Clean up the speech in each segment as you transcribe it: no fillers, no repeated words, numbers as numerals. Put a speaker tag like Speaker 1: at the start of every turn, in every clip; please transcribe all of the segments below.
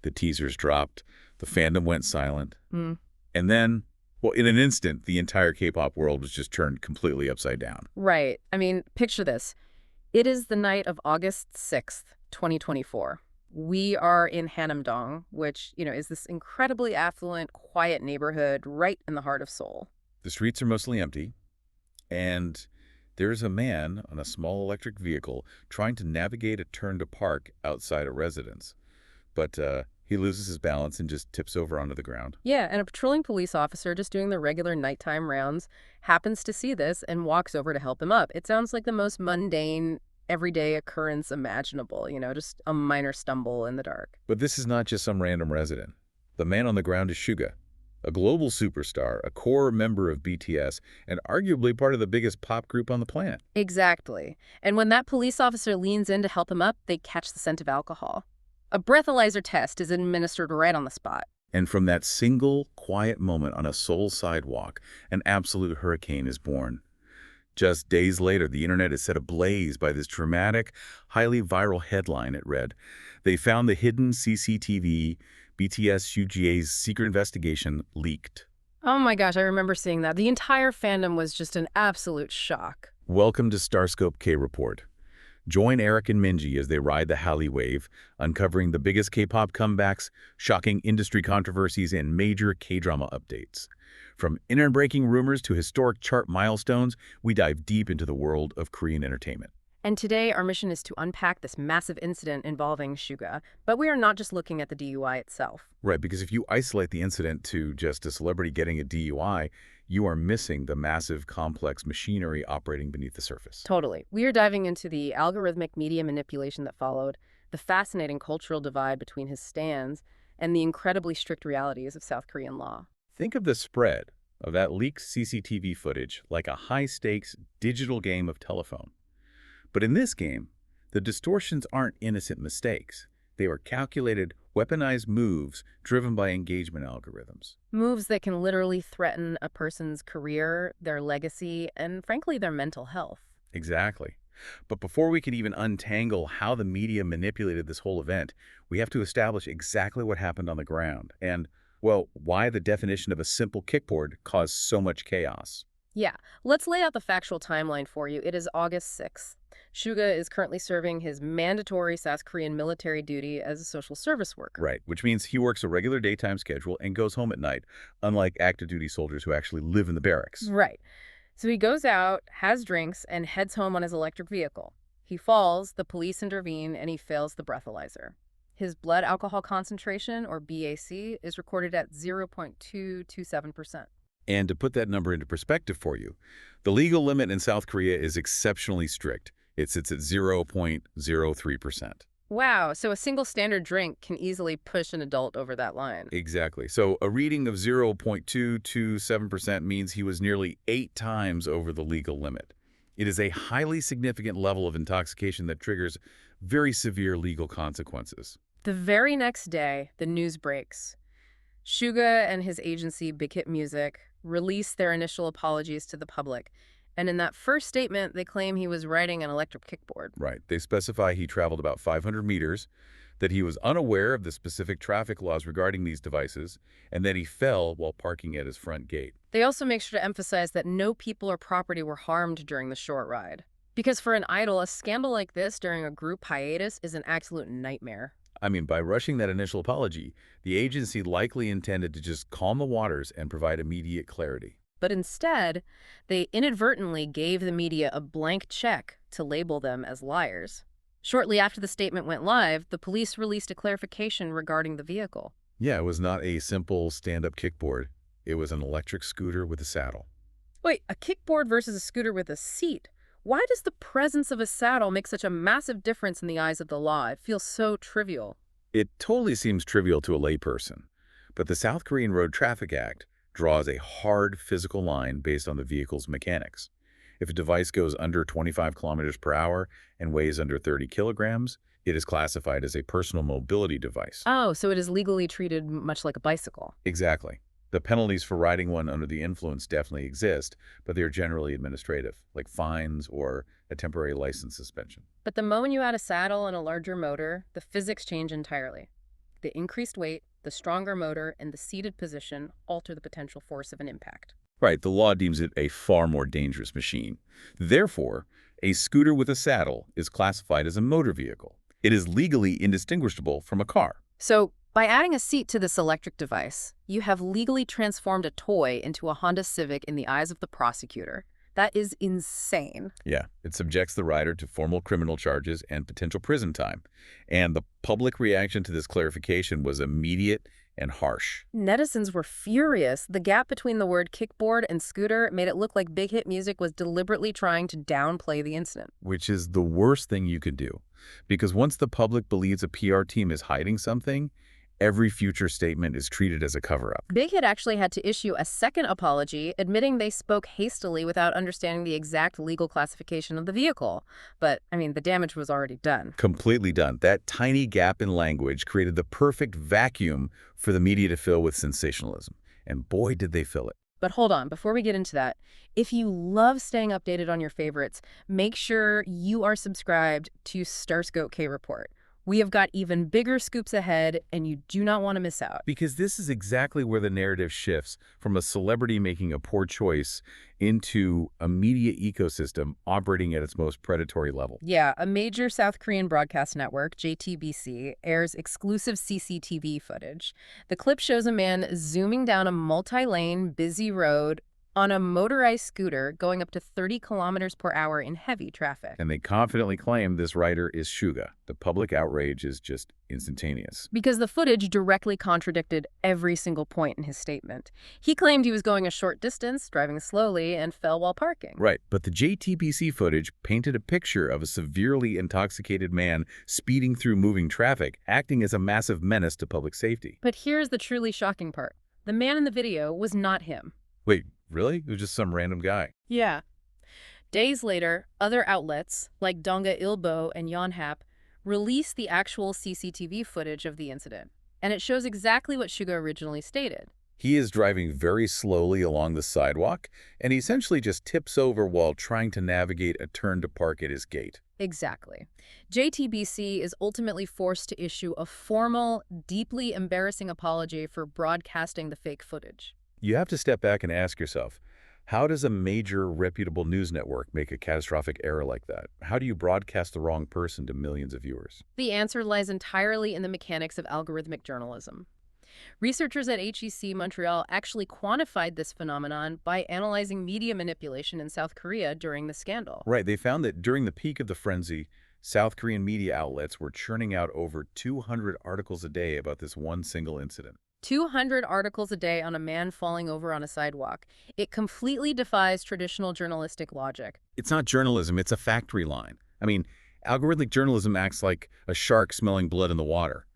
Speaker 1: The teasers dropped. The fandom went silent.
Speaker 2: Mm.
Speaker 1: And then, well, in an instant, the entire K-pop world was just turned completely upside down.
Speaker 2: Right. I mean, picture this. It is the night of August 6th, 2024. We are in Hannam-dong, which, is this incredibly affluent, quiet neighborhood right in the heart of Seoul.
Speaker 1: The streets are mostly empty, and there's a man on a small electric vehicle trying to navigate a turn to park outside a residence. But he loses his balance and just tips over onto the ground.
Speaker 2: Yeah, and a patrolling police officer just doing their regular nighttime rounds happens to see this and walks over to help him up. It sounds like the most mundane, everyday occurrence imaginable, just a minor stumble in the dark.
Speaker 1: But this is not just some random resident. The man on the ground is Suga, a global superstar, a core member of BTS, and arguably part of the biggest pop group on the planet.
Speaker 2: Exactly. And when that police officer leans in to help him up, they catch the scent of alcohol. A breathalyzer test is administered right on the spot.
Speaker 1: And from that single, quiet moment on a Seoul sidewalk, an absolute hurricane is born. Just days later, the internet is set ablaze by this dramatic, highly viral headline. It read, "They found the hidden CCTV, BTS Suga's secret investigation leaked."
Speaker 2: Oh my gosh, I remember seeing that. The entire fandom was just an absolute shock.
Speaker 1: Welcome to StarScope K-Report. Join Eric and Minji as they ride the Halley wave, uncovering the biggest K-pop comebacks, shocking industry controversies, and major K-drama updates. From internet-breaking rumors to historic chart milestones, we dive deep into the world of Korean entertainment.
Speaker 2: And today, our mission is to unpack this massive incident involving Suga. But we are not just looking at the DUI itself.
Speaker 1: Right, because if you isolate the incident to just a celebrity getting a DUI, you are missing the massive, complex machinery operating beneath the surface.
Speaker 2: Totally. We are diving into the algorithmic media manipulation that followed, the fascinating cultural divide between his stans, and the incredibly strict realities of South Korean law.
Speaker 1: Think of the spread of that leaked CCTV footage like a high-stakes digital game of telephone. But in this game, the distortions aren't innocent mistakes. They were calculated, weaponized moves driven by engagement algorithms.
Speaker 2: Moves that can literally threaten a person's career, their legacy, and frankly, their mental health.
Speaker 1: Exactly. But before we can even untangle how the media manipulated this whole event, we have to establish exactly what happened on the ground and, well, why the definition of a simple kickboard caused so much chaos.
Speaker 2: Yeah, let's lay out the factual timeline for you. It is August 6th. Suga is currently serving his mandatory South Korean military duty as a social service worker.
Speaker 1: Right, which means he works a regular daytime schedule and goes home at night, unlike active duty soldiers who actually live in the barracks.
Speaker 2: Right. So he goes out, has drinks, and heads home on his electric vehicle. He falls, the police intervene, and he fails the breathalyzer. His blood alcohol concentration, or BAC, is recorded at 0.227%.
Speaker 1: And to put that number into perspective for you, the legal limit in South Korea is exceptionally strict. It sits at 0.03%.
Speaker 2: Wow, so a single standard drink can easily push an adult over that line.
Speaker 1: Exactly. So a reading of 0.227% means he was nearly 8 times over the legal limit. It is a highly significant level of intoxication that triggers very severe legal consequences.
Speaker 2: The very next day, the news breaks. Suga and his agency, Big Hit Music, released their initial apologies to the public. And in that first statement, they claim he was riding an electric kickboard.
Speaker 1: Right. They specify he traveled about 500 meters, that he was unaware of the specific traffic laws regarding these devices, and that he fell while parking at his front gate.
Speaker 2: They also make sure to emphasize that no people or property were harmed during the short ride. Because for an idol, a scandal like this during a group hiatus is an absolute nightmare.
Speaker 1: I mean, by rushing that initial apology, the agency likely intended to just calm the waters and provide immediate clarity.
Speaker 2: But instead, they inadvertently gave the media a blank check to label them as liars. Shortly after the statement went live, the police released a clarification regarding the vehicle.
Speaker 1: Yeah, it was not a simple stand-up kickboard. It was an electric scooter with a saddle.
Speaker 2: Wait, a kickboard versus a scooter with a seat? Why does the presence of a saddle make such a massive difference in the eyes of the law? It feels so trivial.
Speaker 1: It totally seems trivial to a layperson, but the South Korean Road Traffic Act draws a hard physical line based on the vehicle's mechanics. If a device goes under 25 kilometers per hour and weighs under 30 kilograms, it is classified as a personal mobility device.
Speaker 2: Oh, so it is legally treated much like a bicycle.
Speaker 1: Exactly. The penalties for riding one under the influence definitely exist, but they are generally administrative, like fines or a temporary license suspension.
Speaker 2: But the moment you add a saddle and a larger motor, the physics change entirely. The increased weight, the stronger motor, and the seated position alter the potential force of an impact.
Speaker 1: Right, the law deems it a far more dangerous machine. Therefore, a scooter with a saddle is classified as a motor vehicle. It is legally indistinguishable from a car.
Speaker 2: So, by adding a seat to this electric device, you have legally transformed a toy into a Honda Civic in the eyes of the prosecutor. That is insane.
Speaker 1: Yeah, it subjects the rider to formal criminal charges and potential prison time. And the public reaction to this clarification was immediate and harsh.
Speaker 2: Netizens were furious. The gap between the word kickboard and scooter made it look like Big Hit Music was deliberately trying to downplay the incident.
Speaker 1: Which is the worst thing you could do. Because once the public believes a PR team is hiding something, every future statement is treated as a cover-up.
Speaker 2: Big Hit actually had to issue a second apology, admitting they spoke hastily without understanding the exact legal classification of the vehicle. But, I mean, the damage was already done.
Speaker 1: Completely done. That tiny gap in language created the perfect vacuum for the media to fill with sensationalism. And boy, did they fill it.
Speaker 2: But hold on, before we get into that, if you love staying updated on your favorites, make sure you are subscribed to StarScope K-Report. We have got even bigger scoops ahead, and you do not want to miss out.
Speaker 1: Because this is exactly where the narrative shifts from a celebrity making a poor choice into a media ecosystem operating at its most predatory level.
Speaker 2: Yeah, a major South Korean broadcast network, JTBC, airs exclusive CCTV footage. The clip shows a man zooming down a multi-lane, busy road on a motorized scooter going up to 30 kilometers per hour in heavy traffic.
Speaker 1: And they confidently claim this rider is Suga. The public outrage is just instantaneous.
Speaker 2: Because the footage directly contradicted every single point in his statement. He claimed he was going a short distance, driving slowly, and fell while parking.
Speaker 1: Right, but the JTBC footage painted a picture of a severely intoxicated man speeding through moving traffic, acting as a massive menace to public safety.
Speaker 2: But here's the truly shocking part. The man in the video was not him.
Speaker 1: Wait, really? It was just some random guy.
Speaker 2: Yeah. Days later, other outlets, like Donga Ilbo and Yonhap, released the actual CCTV footage of the incident. And it shows exactly what Suga originally stated.
Speaker 1: He is driving very slowly along the sidewalk, and he essentially just tips over while trying to navigate a turn to park at his gate.
Speaker 2: Exactly. JTBC is ultimately forced to issue a formal, deeply embarrassing apology for broadcasting the fake footage.
Speaker 1: You have to step back and ask yourself, how does a major, reputable news network make a catastrophic error like that? How do you broadcast the wrong person to millions of viewers?
Speaker 2: The answer lies entirely in the mechanics of algorithmic journalism. Researchers at HEC Montreal actually quantified this phenomenon by analyzing media manipulation in South Korea during the scandal.
Speaker 1: Right, they found that during the peak of the frenzy, South Korean media outlets were churning out over 200 articles a day about this one single incident.
Speaker 2: 200 articles a day on a man falling over on a sidewalk. It completely defies traditional journalistic logic.
Speaker 1: It's not journalism, it's a factory line. I mean, algorithmic journalism acts like a shark smelling blood in the water.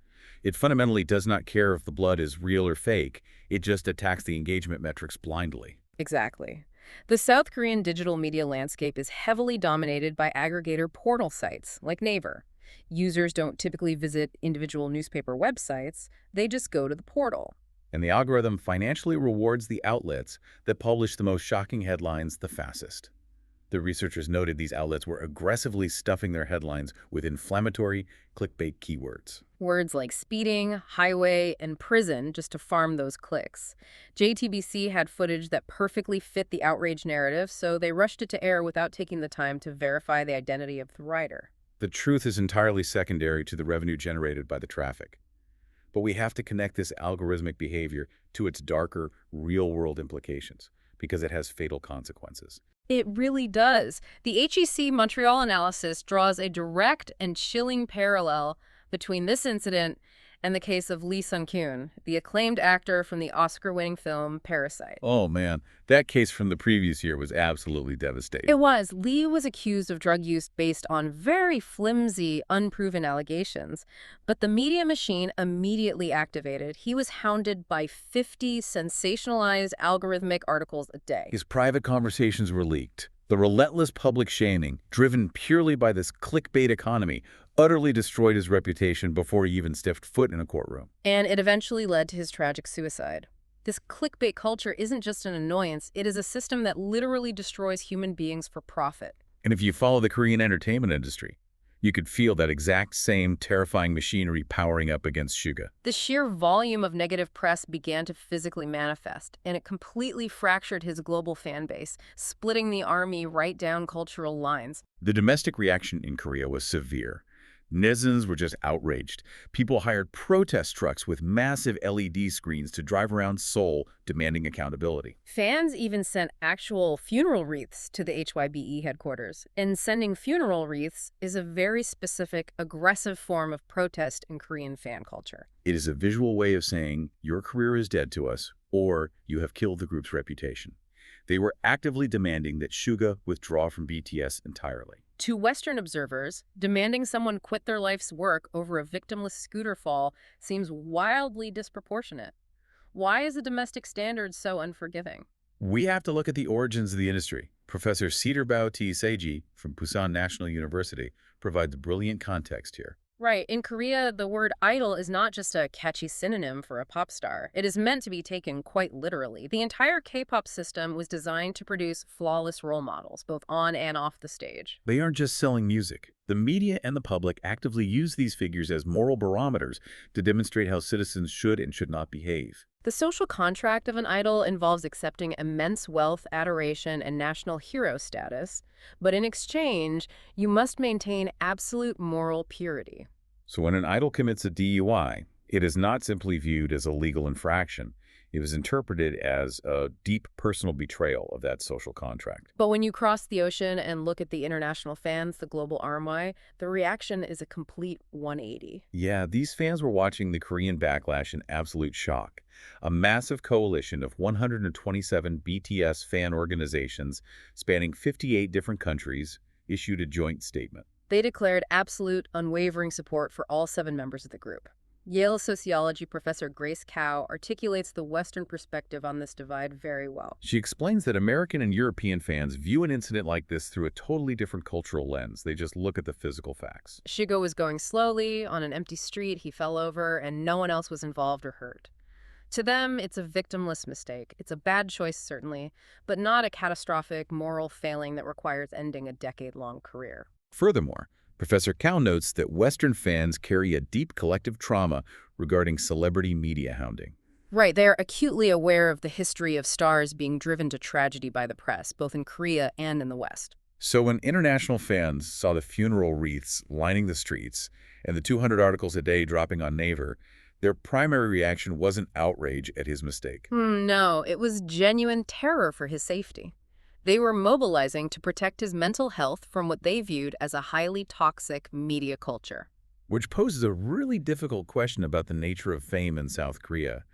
Speaker 1: It fundamentally does not care if the blood is real or fake. It just attacks the engagement metrics blindly.
Speaker 2: Exactly. The South Korean digital media landscape is heavily dominated by aggregator portal sites like Naver. Users don't typically visit individual newspaper websites, they just go to the portal.
Speaker 1: And the algorithm financially rewards the outlets that publish the most shocking headlines the fastest. The researchers noted these outlets were aggressively stuffing their headlines with inflammatory, clickbait keywords.
Speaker 2: Words like speeding, highway, and prison just to farm those clicks. JTBC had footage that perfectly fit the outrage narrative, so they rushed it to air without taking the time to verify the identity of the writer.
Speaker 1: The truth is entirely secondary to the revenue generated by the traffic. But we have to connect this algorithmic behavior to its darker, real-world implications, because it has fatal consequences.
Speaker 2: It really does. The HEC Montreal analysis draws a direct and chilling parallel between this incident and the case of Lee Sung-kyun, the acclaimed actor from the Oscar-winning film Parasite.
Speaker 1: Oh man, that case from the previous year was absolutely devastating.
Speaker 2: It was. Lee was accused of drug use based on very flimsy, unproven allegations, but the media machine immediately activated. He was hounded by 50 sensationalized algorithmic articles a day.
Speaker 1: His private conversations were leaked. The relentless public shaming, driven purely by this clickbait economy, utterly destroyed his reputation before he even stepped foot in a courtroom.
Speaker 2: And it eventually led to his tragic suicide. This clickbait culture isn't just an annoyance, it is a system that literally destroys human beings for profit.
Speaker 1: And if you follow the Korean entertainment industry, You could feel that exact same terrifying machinery powering up against Suga.
Speaker 2: The sheer volume of negative press began to physically manifest, and it completely fractured his global fan base, splitting the army right down cultural lines.
Speaker 1: The domestic reaction in Korea was severe. Netizens were just outraged. People hired protest trucks with massive LED screens to drive around Seoul, demanding accountability.
Speaker 2: Fans even sent actual funeral wreaths to the HYBE headquarters. And sending funeral wreaths is a very specific, aggressive form of protest in Korean fan culture.
Speaker 1: It is a visual way of saying, your career is dead to us, or you have killed the group's reputation. They were actively demanding that Suga withdraw from BTS entirely.
Speaker 2: To Western observers, demanding someone quit their life's work over a victimless scooter fall seems wildly disproportionate. Why is the domestic standard so unforgiving?
Speaker 1: We have to look at the origins of the industry. Professor Ceterbao T. Seiji from Busan National University provides brilliant context here.
Speaker 2: Right. In Korea, the word idol is not just a catchy synonym for a pop star. It is meant to be taken quite literally. The entire K-pop system was designed to produce flawless role models, both on and off the stage.
Speaker 1: They aren't just selling music. The media and the public actively use these figures as moral barometers to demonstrate how citizens should and should not behave.
Speaker 2: The social contract of an idol involves accepting immense wealth, adoration, and national hero status, but in exchange, you must maintain absolute moral purity.
Speaker 1: So when an idol commits a DUI, it is not simply viewed as a legal infraction. It was interpreted as a deep personal betrayal of that social contract.
Speaker 2: But when you cross the ocean and look at the international fans, the global army, the reaction is a complete 180.
Speaker 1: Yeah, these fans were watching the Korean backlash in absolute shock. A massive coalition of 127 BTS fan organizations spanning 58 different countries issued a joint statement.
Speaker 2: They declared absolute, unwavering support for all 7 members of the group. Yale sociology professor Grace Kao articulates the Western perspective on this divide very well.
Speaker 1: She explains that American and European fans view an incident like this through a totally different cultural lens. They just look at the physical facts.
Speaker 2: Suga was going slowly on an empty street, he fell over, and no one else was involved or hurt. To them, it's a victimless mistake. It's a bad choice, certainly, but not a catastrophic moral failing that requires ending a decade-long career.
Speaker 1: Furthermore, Professor Kao notes that Western fans carry a deep collective trauma regarding celebrity media hounding.
Speaker 2: Right, they are acutely aware of the history of stars being driven to tragedy by the press, both in Korea and in the West.
Speaker 1: So when international fans saw the funeral wreaths lining the streets and the 200 articles a day dropping on Naver, their primary reaction wasn't outrage at his mistake.
Speaker 2: No, it was genuine terror for his safety. They were mobilizing to protect his mental health from what they viewed as a highly toxic media culture.
Speaker 1: Which poses a really difficult question about the nature of fame in South Korea.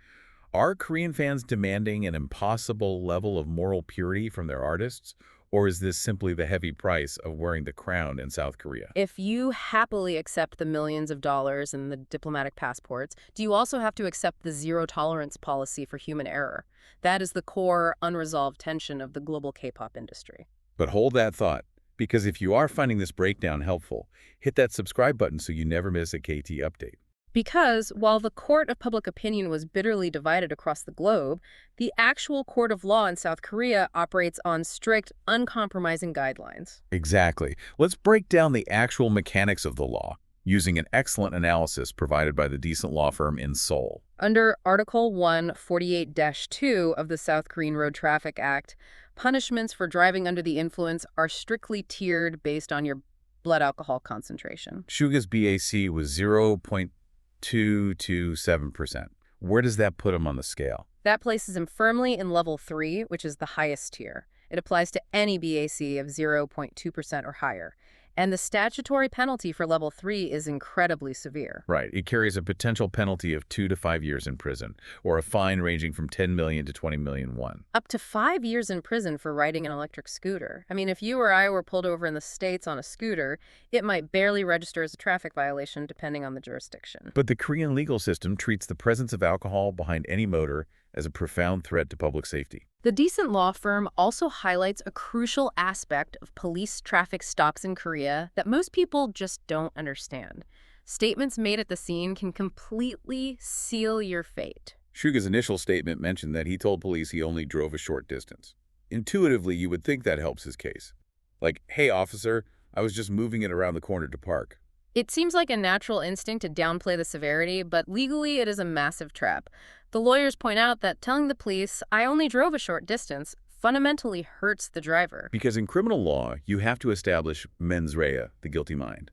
Speaker 1: Are Korean fans demanding an impossible level of moral purity from their artists? Or is this simply the heavy price of wearing the crown in South Korea?
Speaker 2: If you happily accept the millions of dollars and the diplomatic passports, do you also have to accept the zero-tolerance policy for human error? That is the core, unresolved tension of the global K-pop industry.
Speaker 1: But hold that thought, because if you are finding this breakdown helpful, hit that subscribe button so you never miss a KT update.
Speaker 2: Because while the court of public opinion was bitterly divided across the globe, the actual court of law in South Korea operates on strict, uncompromising guidelines.
Speaker 1: Exactly. Let's break down the actual mechanics of the law, using an excellent analysis provided by the decent law firm in Seoul.
Speaker 2: Under Article 148-2 of the South Korean Road Traffic Act, punishments for driving under the influence are strictly tiered based on your blood alcohol concentration.
Speaker 1: Suga's BAC was 0.227%. Where does that put him on the scale?
Speaker 2: That places him firmly in level 3, which is the highest tier. It applies to any BAC of 0.2% or higher. And the statutory penalty for level 3 is incredibly severe.
Speaker 1: Right. It carries a potential penalty of 2 to 5 years in prison, or a fine ranging from 10 million to 20 million won.
Speaker 2: Up to 5 years in prison for riding an electric scooter. I mean, if you or I were pulled over in the States on a scooter, it might barely register as a traffic violation depending on the jurisdiction.
Speaker 1: But the Korean legal system treats the presence of alcohol behind any motor as a profound threat to public safety.
Speaker 2: The decent law firm also highlights a crucial aspect of police traffic stops in Korea that most people just don't understand. Statements made at the scene can completely seal your fate.
Speaker 1: Suga's initial statement mentioned that he told police he only drove a short distance. Intuitively, you would think that helps his case. Like, hey, officer, I was just moving it around the corner to park.
Speaker 2: It seems like a natural instinct to downplay the severity, but legally it is a massive trap. The lawyers point out that telling the police, "I only drove a short distance," fundamentally hurts the driver.
Speaker 1: Because in criminal law, you have to establish mens rea, the guilty mind.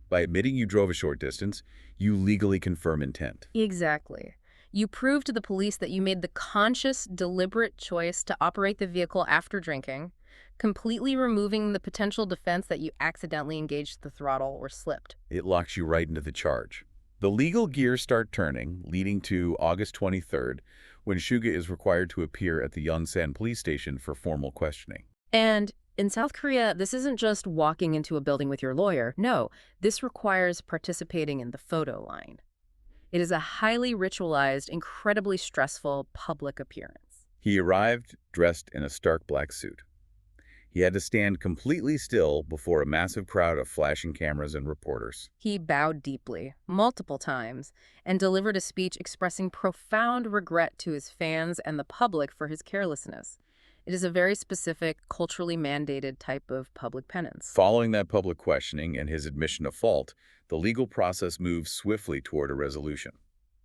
Speaker 1: By admitting you drove a short distance, you legally confirm intent.
Speaker 2: Exactly. You prove to the police that you made the conscious, deliberate choice to operate the vehicle after drinking, completely removing the potential defense that you accidentally engaged the throttle or slipped.
Speaker 1: It locks you right into the charge. The legal gears start turning, leading to August 23rd, when Suga is required to appear at the Yongsan police station for formal questioning.
Speaker 2: And in South Korea, this isn't just walking into a building with your lawyer. No, this requires participating in the photo line. It is a highly ritualized, incredibly stressful public appearance.
Speaker 1: He arrived dressed in a stark black suit. He had to stand completely still before a massive crowd of flashing cameras and reporters.
Speaker 2: He bowed deeply, multiple times, and delivered a speech expressing profound regret to his fans and the public for his carelessness. It is a very specific, culturally mandated type of public penance.
Speaker 1: Following that public questioning and his admission of fault, the legal process moved swiftly toward a resolution.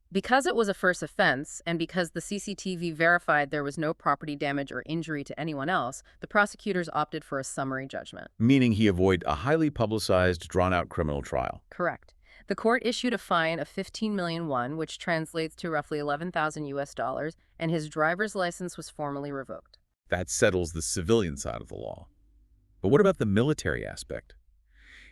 Speaker 2: Because it was a first offense, and because the CCTV verified there was no property damage or injury to anyone else, the prosecutors opted for a summary judgment.
Speaker 1: Meaning he avoided a highly publicized, drawn-out criminal trial.
Speaker 2: Correct. The court issued a fine of 15 million won, which translates to roughly 11,000 US dollars, and his driver's license was formally revoked.
Speaker 1: That settles the civilian side of the law. But what about the military aspect?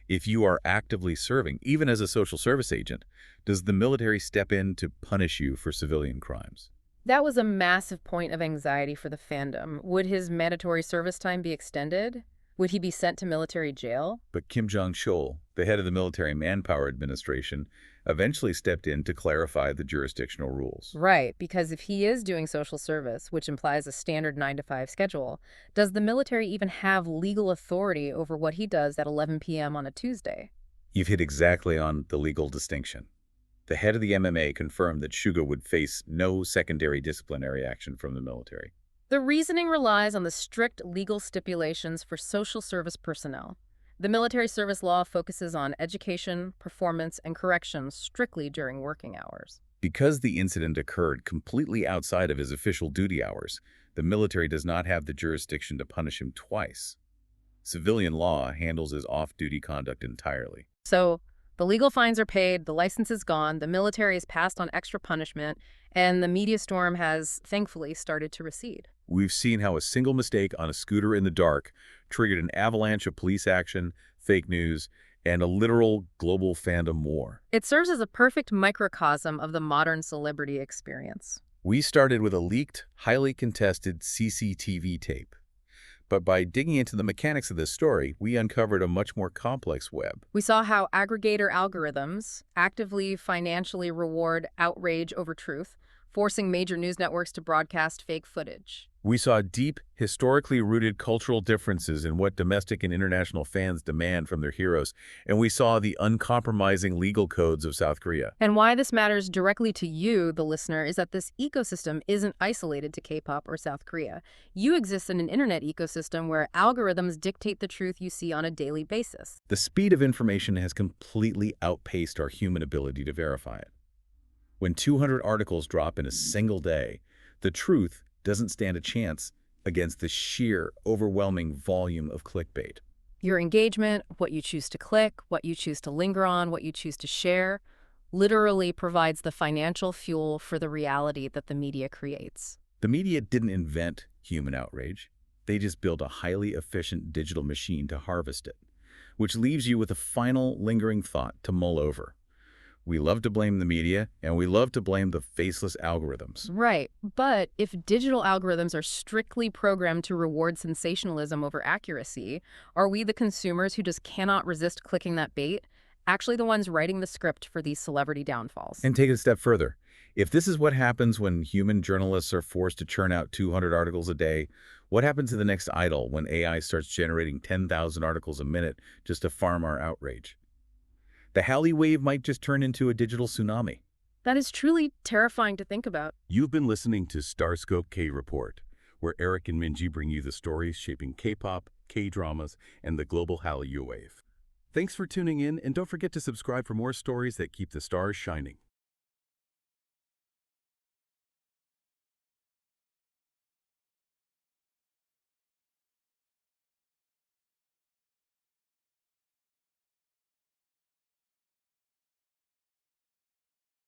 Speaker 1: If you are actively serving, even as a social service agent, does the military step in to punish you for civilian crimes?
Speaker 2: That was a massive point of anxiety for the fandom. Would his mandatory service time be extended? Would he be sent to military jail?
Speaker 1: But Kim Jong-chol, the head of the Military Manpower Administration, eventually stepped in to clarify the jurisdictional rules.
Speaker 2: Right, because if he is doing social service, which implies a standard 9-to-5 schedule, does the military even have legal authority over what he does at 11 p.m. on a Tuesday?
Speaker 1: You've hit exactly on the legal distinction. The head of the MMA confirmed that Suga would face no secondary disciplinary action from the military.
Speaker 2: The reasoning relies on the strict legal stipulations for social service personnel. The military service law focuses on education, performance, and corrections strictly during working hours.
Speaker 1: Because the incident occurred completely outside of his official duty hours, the military does not have the jurisdiction to punish him twice. Civilian law handles his off-duty conduct entirely.
Speaker 2: So, the legal fines are paid, the license is gone, the military is passed on extra punishment, and the media storm has, thankfully, started to recede.
Speaker 1: We've seen how a single mistake on a scooter in the dark triggered an avalanche of police action, fake news, and a literal global fandom war.
Speaker 2: It serves as a perfect microcosm of the modern celebrity experience.
Speaker 1: We started with a leaked, highly contested CCTV tape. But by digging into the mechanics of this story, we uncovered a much more complex web.
Speaker 2: We saw how aggregator algorithms actively financially reward outrage over truth, forcing major news networks to broadcast fake footage.
Speaker 1: We saw deep, historically rooted cultural differences in what domestic and international fans demand from their heroes, and we saw the uncompromising legal codes of South Korea.
Speaker 2: And why this matters directly to you, the listener, is that this ecosystem isn't isolated to K-pop or South Korea. You exist in an internet ecosystem where algorithms dictate the truth you see on a daily basis.
Speaker 1: The speed of information has completely outpaced our human ability to verify it. When 200 articles drop in a single day, the truth doesn't stand a chance against the sheer, overwhelming volume of clickbait.
Speaker 2: Your engagement, what you choose to click, what you choose to linger on, what you choose to share, literally provides the financial fuel for the reality that the media creates.
Speaker 1: The media didn't invent human outrage. They just built a highly efficient digital machine to harvest it, which leaves you with a final lingering thought to mull over. We love to blame the media, and we love to blame the faceless algorithms.
Speaker 2: Right, but if digital algorithms are strictly programmed to reward sensationalism over accuracy, are we, the consumers who just cannot resist clicking that bait, actually the ones writing the script for these celebrity downfalls?
Speaker 1: And take it a step further. If this is what happens when human journalists are forced to churn out 200 articles a day, what happens to the next idol when AI starts generating 10,000 articles a minute just to farm our outrage? The Halley wave might just turn into a digital tsunami.
Speaker 2: That is truly terrifying to think about.
Speaker 1: You've been listening to StarScope K-Report, where Eric and Minji bring you the stories shaping K-pop, K-dramas, and the global Hallyu wave.
Speaker 3: Thanks for tuning in, and don't forget to subscribe for more stories that keep the stars shining.